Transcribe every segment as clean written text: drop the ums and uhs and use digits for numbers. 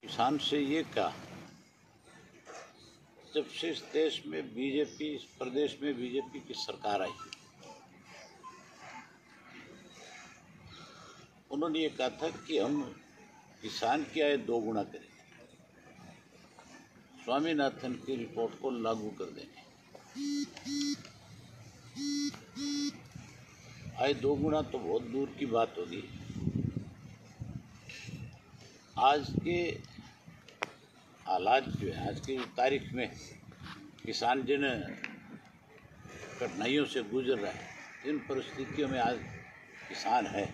किसान से ये कहा, जब से इस देश में बीजेपी, इस प्रदेश में बीजेपी की सरकार आई, उन्होंने ये कहा था कि हम किसान की आय 2 गुना करेंगे, स्वामीनाथन की रिपोर्ट को लागू कर देंगे। आय 2 गुना तो बहुत दूर की बात होगी। आज के हालात जो है, आज की तारीख में किसान जिन कठिनाइयों से गुजर रहा है, जिन परिस्थितियों में आज किसान है,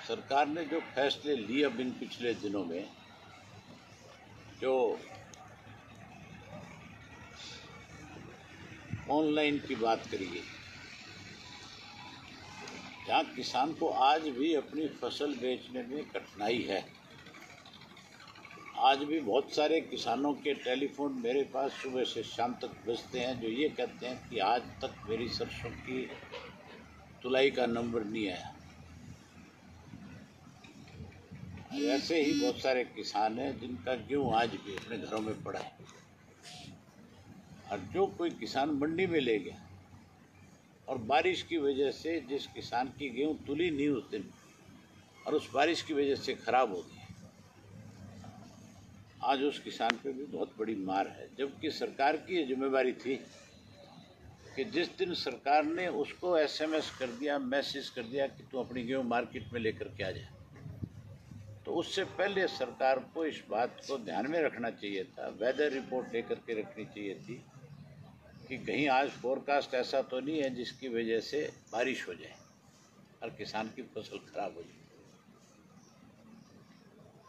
सरकार ने जो फैसले लिए अब इन पिछले दिनों में, जो ऑनलाइन की बात करी गई, जहाँ किसान को आज भी अपनी फसल बेचने में कठिनाई है। आज भी बहुत सारे किसानों के टेलीफोन मेरे पास सुबह से शाम तक बजते हैं, जो ये कहते हैं कि आज तक मेरी सरसों की तुलाई का नंबर नहीं आया। ऐसे ही बहुत सारे किसान हैं जिनका गेहूँ आज भी अपने घरों में पड़ा है। और जो कोई किसान मंडी में ले गया और बारिश की वजह से जिस किसान की गेहूँ तुली नहीं उस दिन, और उस बारिश की वजह से खराब हो गई, आज उस किसान पे भी बहुत बड़ी मार है। जबकि सरकार की ये जिम्मेदारी थी कि जिस दिन सरकार ने उसको SMS कर दिया, मैसेज कर दिया कि तू अपनी गेहूँ मार्केट में लेकर के आ जाए, तो उससे पहले सरकार को इस बात को ध्यान में रखना चाहिए था, वेदर रिपोर्ट लेकर के रखनी चाहिए थी कि कहीं आज फोरकास्ट ऐसा तो नहीं है जिसकी वजह से बारिश हो जाए और किसान की फसल खराब हो जाए।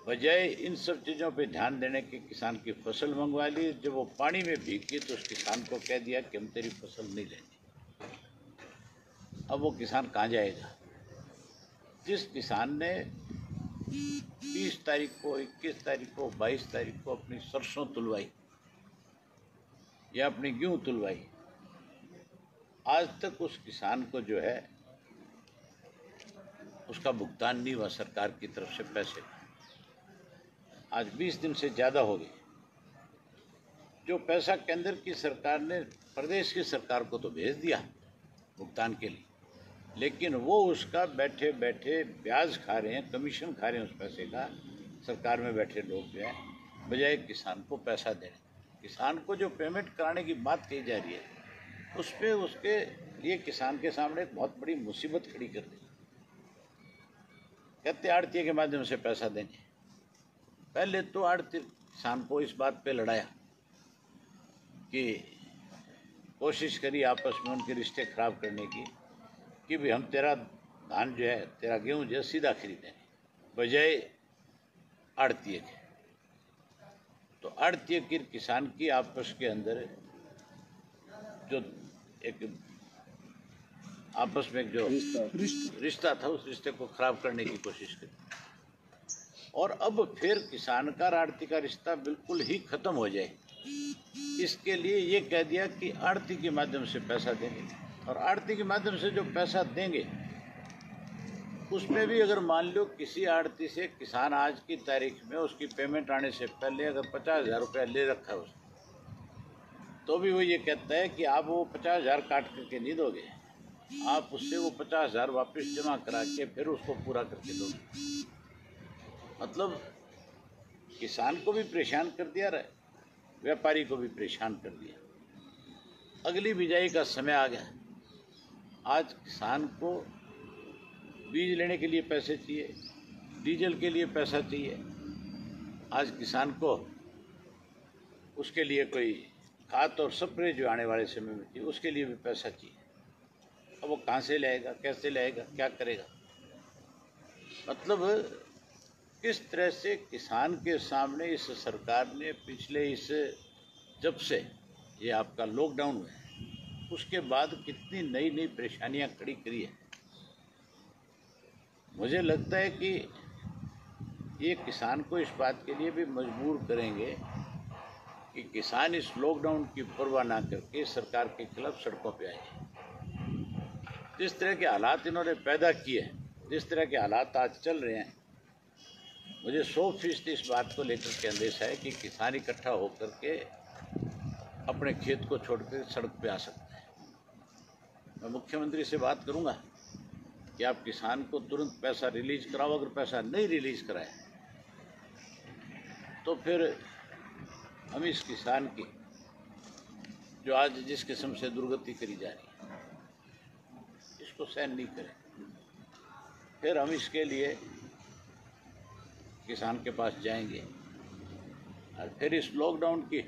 बजाय इन सब चीज़ों पे ध्यान देने के किसान की फसल मंगवा ली। जब वो पानी में भीग गई तो उस किसान को कह दिया कि हम तेरी फसल नहीं लेंगे। अब वो किसान कहाँ जाएगा? जिस किसान ने 20 तारीख को, 21 तारीख को, 22 तारीख को अपनी सरसों तुलवाई या अपनी गेहूँ तुलवाई, आज तक उस किसान को जो है उसका भुगतान नहीं हुआ सरकार की तरफ से पैसे का। आज 20 दिन से ज़्यादा हो गए। जो पैसा केंद्र की सरकार ने प्रदेश की सरकार को तो भेज दिया भुगतान के लिए, लेकिन वो उसका बैठे बैठे ब्याज खा रहे हैं, कमीशन खा रहे हैं उस पैसे का। सरकार में बैठे लोग जो है, बजाय किसान को पैसा देने, किसान को जो पेमेंट कराने की बात कही जा रही है, उस पर उसके लिए किसान के सामने एक बहुत बड़ी मुसीबत खड़ी कर दी। कहते आड़ती के माध्यम से पैसा देंगे। पहले तो आड़ती किसान को इस बात पे लड़ाया कि कोशिश करी आपस में उनके रिश्ते खराब करने की, कि भी हम तेरा धान जो है, तेरा गेहूँ जो है सीधा खरीदेंगे, बजाय आड़ती के। तो आड़ती की किसान की आपस के अंदर जो एक आपस में जो रिश्ता था, उस रिश्ते को खराब करने की कोशिश करी। और अब फिर किसान का आड़ती का रिश्ता बिल्कुल ही खत्म हो जाए, इसके लिए ये कह दिया कि आड़ती के माध्यम से पैसा देंगे। और आड़ती के माध्यम से जो पैसा देंगे, उसमें भी अगर मान लो किसी आड़ती से किसान आज की तारीख में उसकी पेमेंट आने से पहले अगर 50,000 रुपया ले रखा है उसने, तो भी वो ये कहता है कि आप वो 50,000 काट करके नहीं दोगे, आप उससे वो 50,000 वापस जमा करा के फिर उसको पूरा करके दोगे। मतलब किसान को भी परेशान कर दिया रहा है, व्यापारी को भी परेशान कर दिया। अगली बिजाई का समय आ गया। आज किसान को बीज लेने के लिए पैसे चाहिए, डीजल के लिए पैसा चाहिए, आज किसान को उसके लिए कोई खाद और स्प्रे जो आने वाले समय में चाहिए, उसके लिए भी पैसा चाहिए। अब वो कहाँ से लाएगा, कैसे लाएगा, क्या करेगा? मतलब किस तरह से किसान के सामने इस सरकार ने पिछले जब से ये आपका लॉकडाउन हुआ है, उसके बाद कितनी नई नई परेशानियां खड़ी करी है। मुझे लगता है कि ये किसान को इस बात के लिए भी मजबूर करेंगे कि किसान इस लॉकडाउन की परवाह ना करके सरकार के खिलाफ सड़कों पे आए। जिस तरह के हालात इन्होंने पैदा किए, जिस तरह के हालात आज चल रहे हैं, मुझे 100% इस बात को लेकर के अंदेशा है कि किसान इकट्ठा होकर के अपने खेत को छोड़कर सड़क पे आ सकता है। मैं मुख्यमंत्री से बात करूंगा कि आप किसान को तुरंत पैसा रिलीज कराओ। अगर पैसा नहीं रिलीज कराया तो फिर हम इस किसान की जो आज जिस किस्म से दुर्गति करी जा रही है इसको सहन नहीं करें। फिर हम इसके लिए किसान के पास जाएंगे और फिर इस लॉकडाउन की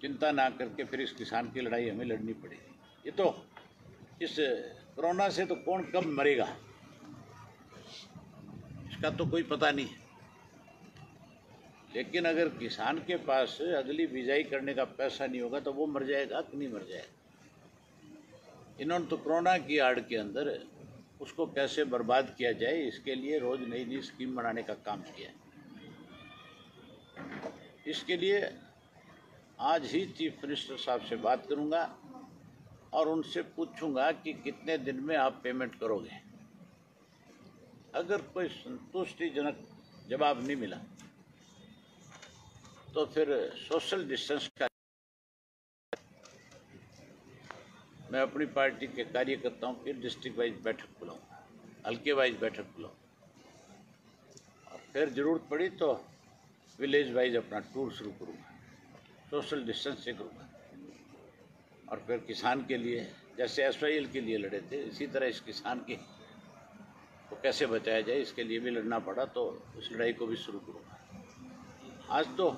चिंता ना करके फिर इस किसान की लड़ाई हमें लड़नी पड़ेगी। ये तो इस कोरोना से तो कौन कब मरेगा इसका तो कोई पता नहीं है, लेकिन अगर किसान के पास अगली बिजाई करने का पैसा नहीं होगा तो वो मर जाएगा कि नहीं मर जाएगा। इन्होंने तो कोरोना की आड़ के अंदर उसको कैसे बर्बाद किया जाए इसके लिए रोज नई नई स्कीम बनाने का काम किया। इसके लिए आज ही चीफ मिनिस्टर साहब से बात करूंगा और उनसे पूछूंगा कि कितने दिन में आप पेमेंट करोगे। अगर कोई संतुष्टिजनक जवाब नहीं मिला तो फिर सोशल डिस्टेंस का मैं अपनी पार्टी के कार्यकर्ताओं की डिस्ट्रिक्ट वाइज बैठक बुलाऊंगा, हल्के वाइज बैठक बुलाऊंगा और फिर जरूरत पड़ी तो विलेज वाइज अपना टूर शुरू करूंगा, सोशल डिस्टेंस से करूंगा। और फिर किसान के लिए जैसे SYL के लिए लड़े थे इसी तरह इस किसान की को कैसे बचाया जाए इसके लिए भी लड़ना पड़ा तो उस लड़ाई को भी शुरू करूंगा। आज तो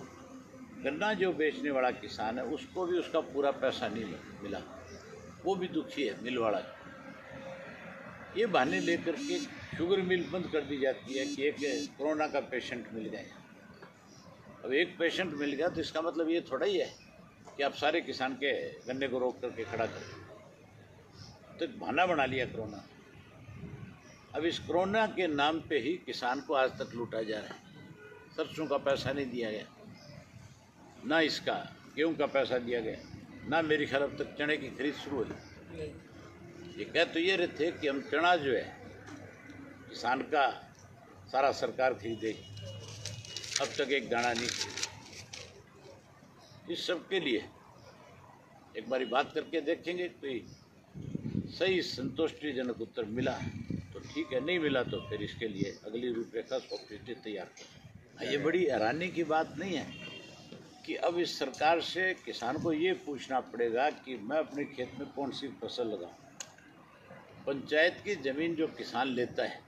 गन्ना जो बेचने वाला किसान है उसको भी उसका पूरा पैसा नहीं मिला, वो भी दुखी है। मिल वाला ये बहाने लेकर के शुगर मिल बंद कर दी जाती है कि एक कोरोना का पेशेंट मिल गया। अब एक पेशेंट मिल गया तो इसका मतलब ये थोड़ा ही है कि आप सारे किसान के गन्ने को रोक करके खड़ा कर तो एक बहाना बना लिया कोरोना। अब इस कोरोना के नाम पे ही किसान को आज तक लूटा जा रहा है। सरसों का पैसा नहीं दिया गया, ना इसका गेहूं का पैसा दिया गया, ना मेरी ख्याल अब तक चने की खरीद शुरू हुई। ये कह तो ये रहे थे कि हम चना जो है किसान का सारा सरकार खरीदेगी, अब तक एक दाना नहीं खरीदा। इस सब के लिए एक बारी बात करके देखेंगे, कोई सही संतुष्टिजनक उत्तर मिला तो ठीक है, नहीं मिला तो फिर इसके लिए अगली रूपरेखा सॉफ्टवेयर तैयार करें। ये बड़ी हैरानी की बात नहीं है कि अब इस सरकार से किसान को ये पूछना पड़ेगा कि मैं अपने खेत में कौन सी फसल लगाऊं। पंचायत की ज़मीन जो किसान लेता है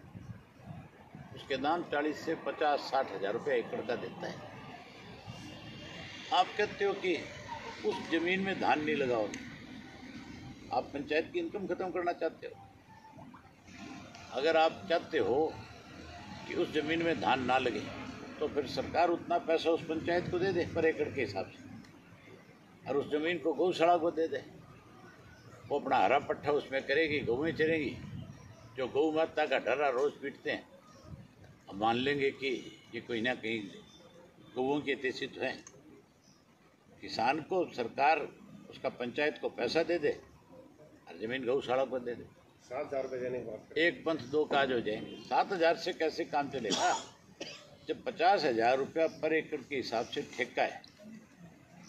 उसके दाम 40 से 50-60 हज़ार रुपये एकड़ का देता है। आप कहते हो कि उस ज़मीन में धान नहीं लगाओगे, आप पंचायत की इनकम ख़त्म करना चाहते हो। अगर आप चाहते हो कि उस ज़मीन में धान ना लगे तो फिर सरकार उतना पैसा उस पंचायत को दे दे पर एकड़ के हिसाब से और उस ज़मीन को गौशाला को दे दे। वो अपना हरा पट्टा उसमें करेगी, गौएं चरेंगी। जो गौ माता का ढर्रा रोज़ पीटते हैं हम मान लेंगे कि ये कोई ना कहीं गौओं के तेजी तो हैं। किसान को सरकार उसका पंचायत को पैसा दे दे और ज़मीन गौशाला को दे दे। 7,000 रुपये देने की बात एक पंथ दो काज हो जाएंगे। 7,000 से कैसे काम चलेगा? जब 50,000 रुपया पर एकड़ के हिसाब से ठेका है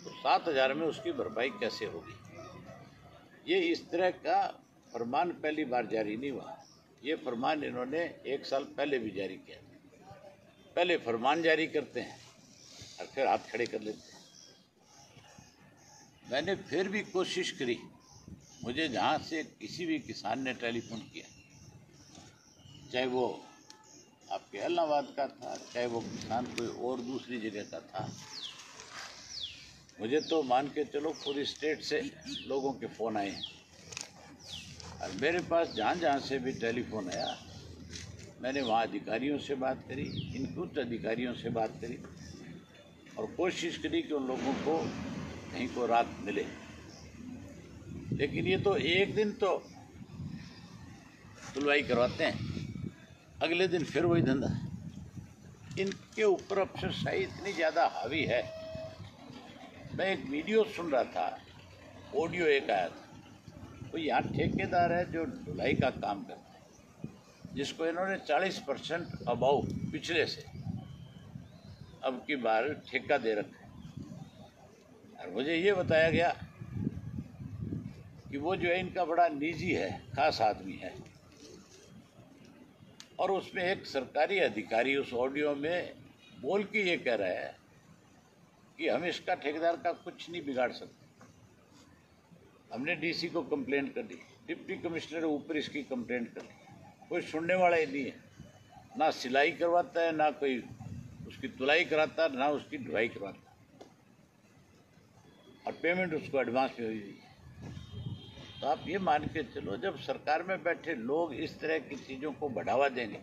तो 7,000 में उसकी भरपाई कैसे होगी? ये इस तरह का फरमान पहली बार जारी नहीं हुआ। ये फरमान इन्होंने 1 साल पहले भी जारी किया। पहले फरमान जारी करते हैं और फिर हाथ खड़े कर लेते हैं। मैंने फिर भी कोशिश करी, मुझे जहाँ से किसी भी किसान ने टेलीफोन किया, चाहे वो आपके इलाहाबाद का था, चाहे वो किसान कोई और दूसरी जगह का था, मुझे तो मान के चलो पूरी स्टेट से लोगों के फ़ोन आए हैं। और मेरे पास जहाँ जहाँ से भी टेलीफोन आया मैंने वहाँ अधिकारियों से बात करी, इनके उच्च अधिकारियों से बात करी और कोशिश करी कि उन लोगों को कहीं को राहत मिले। लेकिन ये तो एक दिन तो सुलवाई करवाते हैं, अगले दिन फिर वही धंधा। इनके ऊपर अफसरशाही इतनी ज़्यादा हावी है। मैं एक वीडियो सुन रहा था, ऑडियो एक आया था, वो यहाँ ठेकेदार है जो ढुलाई का काम करता है, जिसको इन्होंने 40% अबाउ पिछले से अब की बार ठेका दे रखा है। और मुझे ये बताया गया कि वो जो है इनका बड़ा निजी है, खास आदमी है। और उसमें एक सरकारी अधिकारी उस ऑडियो में बोल के ये कह रहा है कि हम इसका ठेकेदार का कुछ नहीं बिगाड़ सकते। हमने डीसी को कंप्लेंट कर दी, डिप्टी कमिश्नर ऊपर इसकी कंप्लेंट कर दी, कोई सुनने वाला ही नहीं है। ना सिलाई करवाता है, ना कोई उसकी धुलाई कराता है, ना उसकी ढुलाई करवाता है। और पेमेंट उसको एडवांस में हुई है। तो आप ये मान के चलो, जब सरकार में बैठे लोग इस तरह की चीज़ों को बढ़ावा देंगे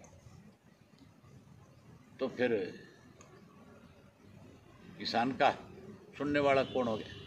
तो फिर किसान का सुनने वाला कौन हो गया।